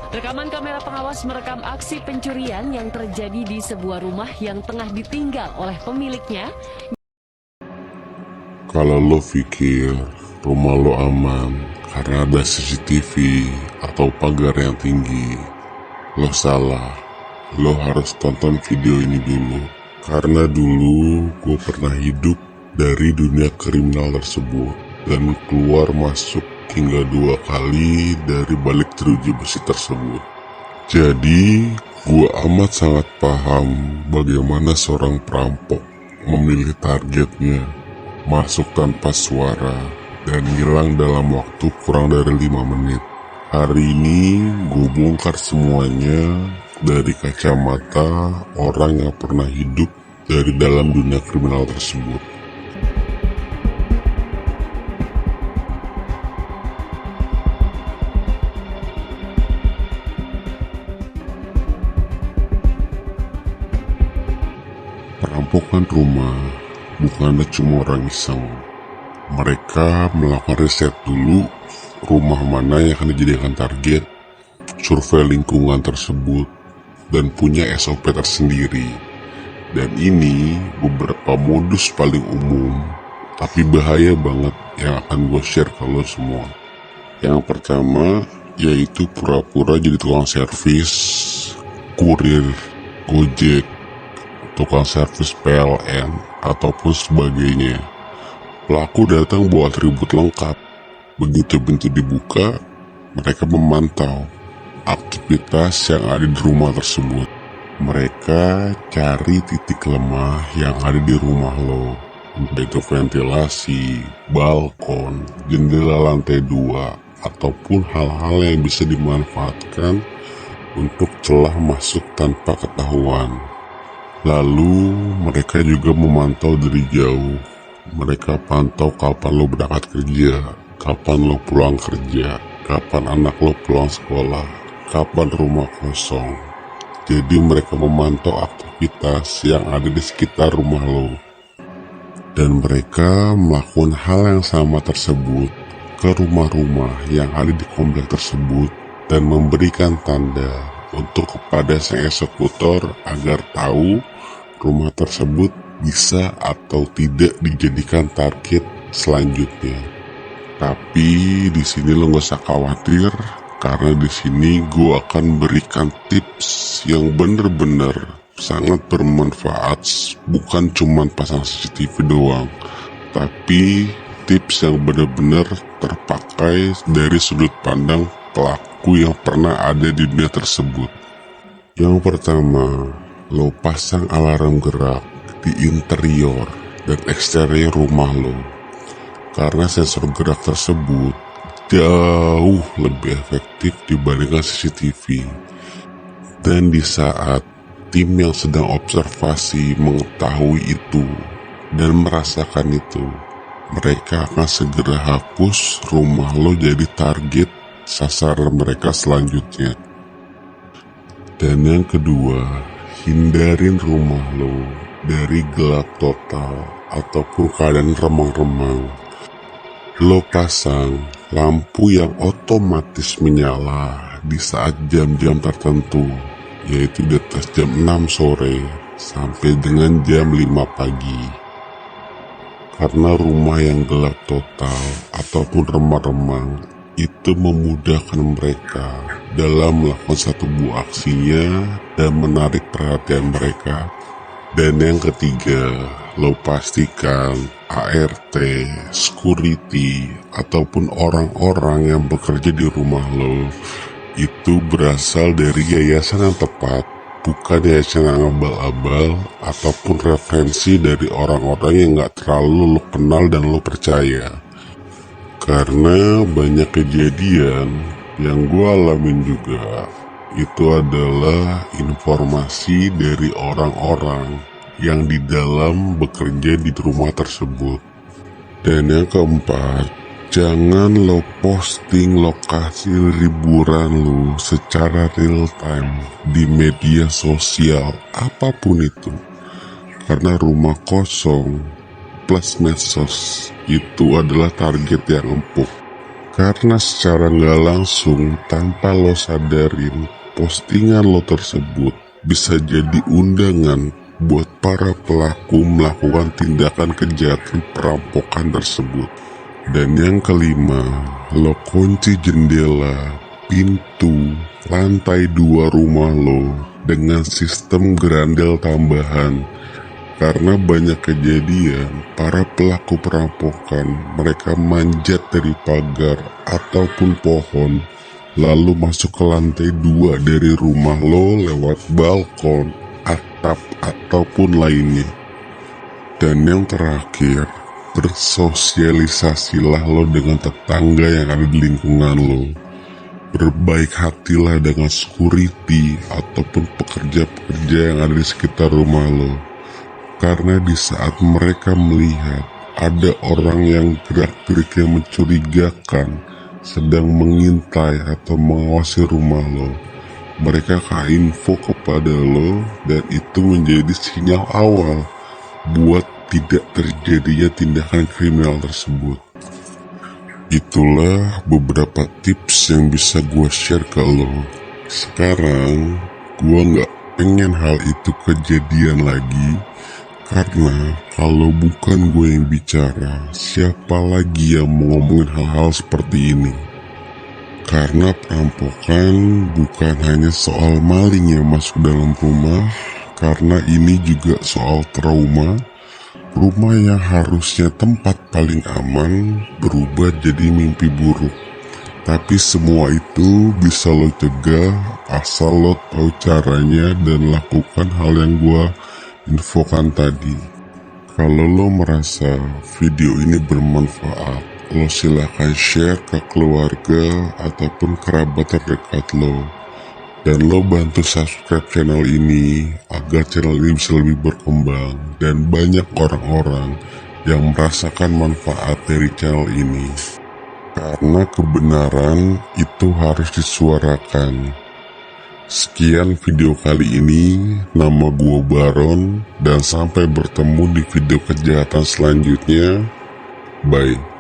Rekaman kamera pengawas merekam aksi pencurian yang terjadi di sebuah rumah yang tengah ditinggal oleh pemiliknya. Kalau lo pikir rumah lo aman karena ada CCTV atau pagar yang tinggi, lo salah. Lo harus tonton video ini dulu. Karena dulu gue pernah hidup dari dunia kriminal tersebut dan keluar masuk hingga 2 kali dari balik jeruji besi tersebut. Jadi, gue amat sangat paham bagaimana seorang perampok memilih targetnya, masuk tanpa suara, dan hilang dalam waktu kurang dari 5 menit. Hari ini gue bongkar semuanya dari kacamata orang yang pernah hidup dari dalam dunia kriminal tersebut. Perampokan rumah bukanlah cuma orang iseng. Mereka melakukan riset dulu rumah mana yang akan dijadikan target, survei lingkungan tersebut, dan punya SOP tersendiri. Dan ini beberapa modus paling umum, tapi bahaya banget yang akan gue share ke lo semua. Yang pertama, yaitu pura-pura jadi tukang servis, kurir, Gojek, tukang servis PLN, ataupun sebagainya. Pelaku datang bawa atribut lengkap. Begitu pintu dibuka, mereka memantau aktivitas yang ada di rumah tersebut. Mereka cari titik lemah yang ada di rumah lo, entah itu ventilasi, balkon, jendela lantai 2, ataupun hal-hal yang bisa dimanfaatkan untuk celah masuk tanpa ketahuan. Lalu mereka juga memantau dari jauh. Mereka pantau kapan lo berangkat kerja, kapan lo pulang kerja, kapan anak lo pulang sekolah, kapan rumah kosong. Jadi mereka memantau aktivitas yang ada di sekitar rumah lo. Dan mereka melakukan hal yang sama tersebut ke rumah-rumah yang ada di komplek tersebut dan memberikan tanda untuk kepada sang eksekutor agar tahu rumah tersebut bisa atau tidak dijadikan target selanjutnya. Tapi di sini lo gak usah khawatir, karena di sini gue akan berikan tips yang bener-bener sangat bermanfaat, bukan cuma pasang CCTV doang, tapi tips yang bener-bener terpakai dari sudut pandang pelaku yang pernah ada di dunia tersebut. Yang pertama, lo pasang alarm gerak di interior dan eksterior rumah lo, karena sensor gerak tersebut jauh lebih efektif dibandingkan CCTV. Dan di saat tim yang sedang observasi mengetahui itu dan merasakan itu, mereka akan segera hapus rumah lo jadi target sasaran mereka selanjutnya. Dan yang kedua, hindarin rumah lo dari gelap total ataupun keadaan remang-remang. Lo pasang lampu yang otomatis menyala di saat jam-jam tertentu, yaitu di atas jam 6 sore sampai dengan jam 5 pagi. Karena rumah yang gelap total ataupun remang-remang itu memudahkan mereka dalam melakukan satu buah aksinya dan menarik perhatian mereka. Dan yang ketiga, lo pastikan ART, security, ataupun orang-orang yang bekerja di rumah lo itu berasal dari yayasan yang tepat, bukan yayasan yang abal-abal ataupun referensi dari orang-orang yang gak terlalu lo kenal dan lo percaya. Karena banyak kejadian yang gue alamin juga, itu adalah informasi dari orang-orang yang di dalam bekerja di rumah tersebut. Dan yang keempat, jangan lo posting lokasi liburan lo secara real time di media sosial apapun itu. Karena rumah kosong plus medsos itu adalah target yang empuk. Karena secara nggak langsung, tanpa lo sadarin, postingan lo tersebut bisa jadi undangan buat para pelaku melakukan tindakan kejahatan perampokan tersebut. Dan yang kelima, lo kunci jendela, pintu, lantai 2 rumah lo dengan sistem gerandel tambahan. Karena banyak kejadian, para pelaku perampokan mereka manjat dari pagar ataupun pohon, lalu masuk ke lantai 2 dari rumah lo lewat balkon, atap, ataupun lainnya. Dan yang terakhir, bersosialisasilah lo dengan tetangga yang ada di lingkungan lo. Berbaik hatilah dengan security ataupun pekerja-pekerja yang ada di sekitar rumah lo. Karena di saat mereka melihat ada orang yang gerak-geriknya mencurigakan sedang mengintai atau mengawasi rumah lo, mereka akan info kepada lo dan itu menjadi sinyal awal buat tidak terjadinya tindakan kriminal tersebut. Itulah beberapa tips yang bisa gue share ke lo. Sekarang gue gak pengen hal itu kejadian lagi. Karena kalau bukan gue yang bicara, siapa lagi yang mau ngomongin hal-hal seperti ini? Karena perampokan bukan hanya soal maling yang masuk dalam rumah, karena ini juga soal trauma. Rumah yang harusnya tempat paling aman berubah jadi mimpi buruk. Tapi semua itu bisa lo cegah asal lo tahu caranya dan lakukan hal yang gue infokan tadi. Kalau lo merasa video ini bermanfaat, lo silahkan share ke keluarga ataupun kerabat terdekat lo. Dan lo bantu subscribe channel ini agar channel ini bisa lebih berkembang dan banyak orang-orang yang merasakan manfaat dari channel ini. Karena kebenaran itu harus disuarakan. Sekian video kali ini, nama gua Baron, dan sampai bertemu di video kejahatan selanjutnya. Bye.